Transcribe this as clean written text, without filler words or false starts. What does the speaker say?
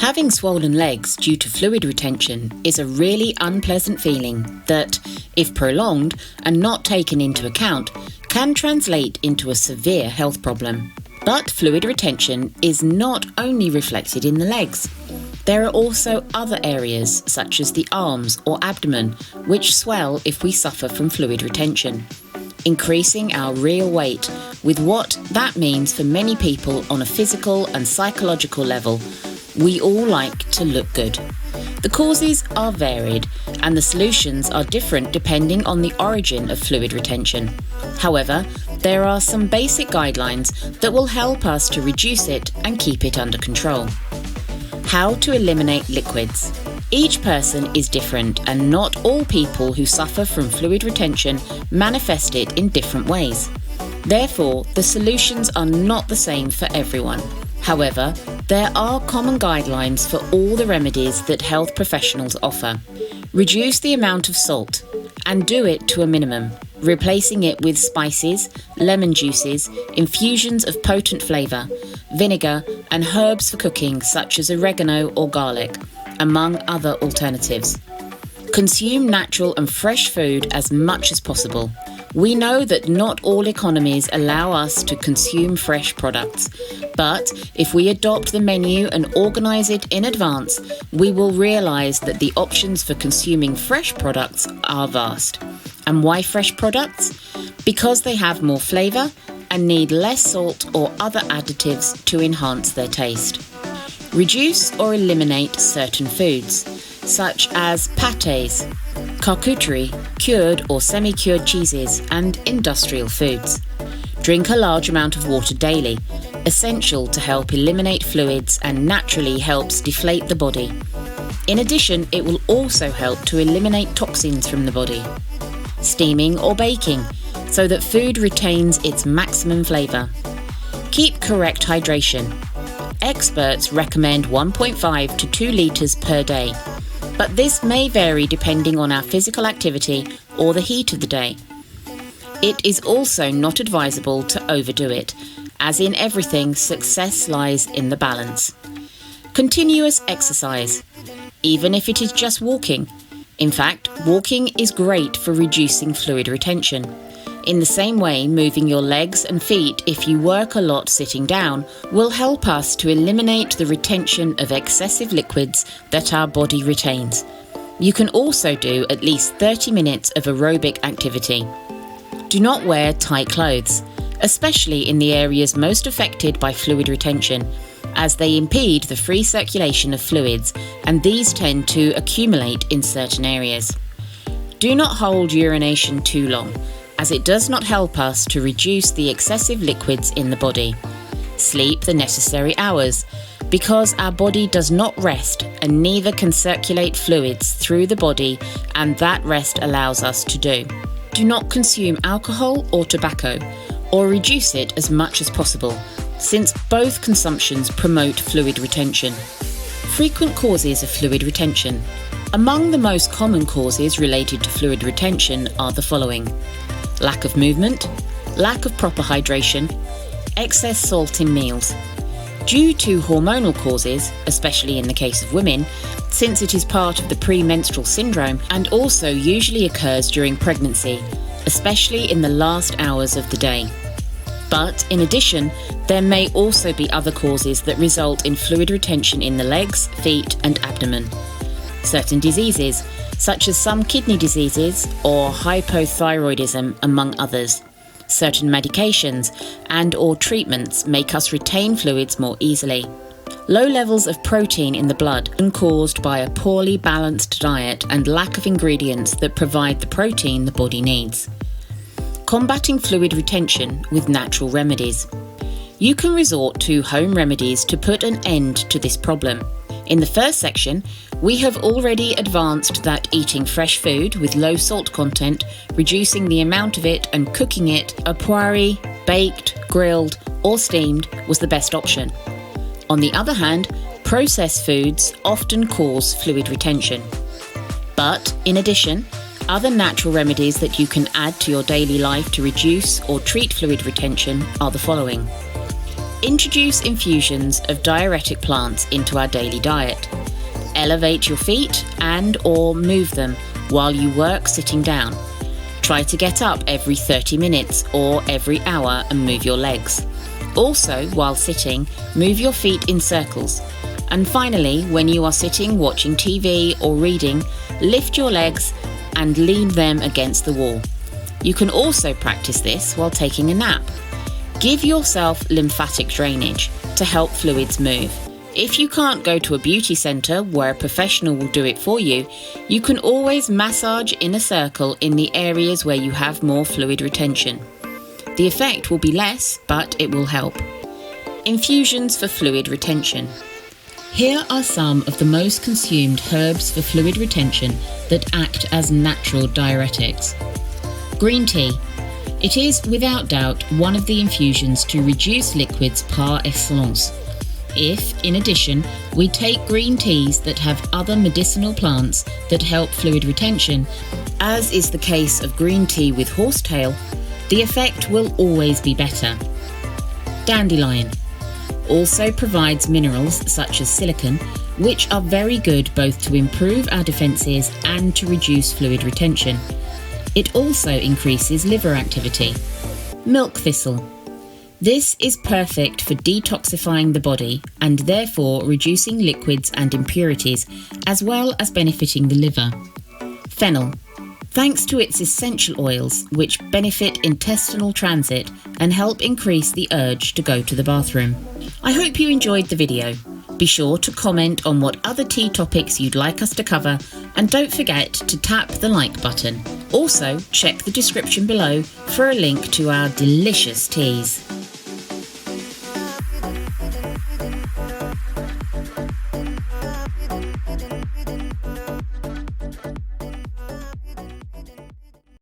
Having swollen legs due to fluid retention is a really unpleasant feeling that, if prolonged and not taken into account, can translate into a severe health problem. But fluid retention is not only reflected in the legs. There are also other areas, such as the arms or abdomen, which swell if we suffer from fluid retention, increasing our real weight, with what that means for many people on a physical and psychological level. We all like to look good. The causes are varied and the solutions are different depending on the origin of fluid retention. However, there are some basic guidelines that will help us to reduce it and keep it under control. How to eliminate liquids. Each person is different and not all people who suffer from fluid retention manifest it in different ways. Therefore, the solutions are not the same for everyone. However, there are common guidelines for all the remedies that health professionals offer. Reduce the amount of salt and do it to a minimum, replacing it with spices, lemon juices, infusions of potent flavour, vinegar and herbs for cooking such as oregano or garlic, among other alternatives. Consume natural and fresh food as much as possible. We know that not all economies allow us to consume fresh products, but if we adopt the menu and organise it in advance, we will realise that the options for consuming fresh products are vast. And why fresh products? Because they have more flavour and need less salt or other additives to enhance their taste. Reduce or eliminate certain foods, such as pâtés, charcuterie, cured or semi-cured cheeses, and industrial foods. Drink a large amount of water daily, essential to help eliminate fluids and naturally helps deflate the body. In addition, it will also help to eliminate toxins from the body. Steaming or baking, so that food retains its maximum flavour. Keep correct hydration. Experts recommend 1.5 to 2 litres per day, but this may vary depending on our physical activity or the heat of the day. It is also not advisable to overdo it, as in everything, success lies in the balance. Continuous exercise, even if it is just walking. In fact, walking is great for reducing fluid retention. In the same way, moving your legs and feet if you work a lot sitting down will help us to eliminate the retention of excessive liquids that our body retains. You can also do at least 30 minutes of aerobic activity. Do not wear tight clothes, especially in the areas most affected by fluid retention, as they impede the free circulation of fluids, and these tend to accumulate in certain areas. Do not hold urination too long, as it does not help us to reduce the excessive liquids in the body. Sleep the necessary hours, because our body does not rest and neither can circulate fluids through the body, and that rest allows us to do. Do not consume alcohol or tobacco, or reduce it as much as possible, since both consumptions promote fluid retention. Frequent causes of fluid retention. Among the most common causes related to fluid retention are the following: lack of movement, lack of proper hydration, excess salt in meals. Due to hormonal causes, especially in the case of women, since it is part of the premenstrual syndrome and also usually occurs during pregnancy, especially in the last hours of the day. But in addition, there may also be other causes that result in fluid retention in the legs, feet and abdomen. Certain diseases, such as some kidney diseases or hypothyroidism, among others. Certain medications and/or treatments make us retain fluids more easily. Low levels of protein in the blood are caused by a poorly balanced diet and lack of ingredients that provide the protein the body needs. Combating fluid retention with natural remedies. You can resort to home remedies to put an end to this problem. In the first section, we have already advanced that eating fresh food with low salt content, reducing the amount of it and cooking it a priori, baked, grilled or steamed was the best option. On the other hand, processed foods often cause fluid retention. But in addition, other natural remedies that you can add to your daily life to reduce or treat fluid retention are the following: Introduce infusions of diuretic plants into our daily diet. Elevate your feet and/or move them while you work sitting down. Try to get up every 30 minutes or every hour and move your legs. Also, while sitting, move your feet in circles. And finally, when you are sitting watching TV or reading, lift your legs and lean them against the wall. You can also practice this while taking a nap. Give yourself lymphatic drainage to help fluids move. If you can't go to a beauty centre where a professional will do it for you, you can always massage in a circle in the areas where you have more fluid retention. The effect will be less, but it will help. Infusions for fluid retention. Here are some of the most consumed herbs for fluid retention that act as natural diuretics. Green tea. It is, without doubt, one of the infusions to reduce liquids par excellence. If, in addition, we take green teas that have other medicinal plants that help fluid retention, as is the case of green tea with horsetail, the effect will always be better. Dandelion also provides minerals such as silicon, which are very good both to improve our defences and to reduce fluid retention. It also increases liver activity. Milk thistle. This is perfect for detoxifying the body and therefore reducing liquids and impurities, as well as benefiting the liver. Fennel. Thanks to its essential oils, which benefit intestinal transit and help increase the urge to go to the bathroom. I hope you enjoyed the video. Be sure to comment on what other tea topics you'd like us to cover, and don't forget to tap the like button. Also, check the description below for a link to our delicious teas.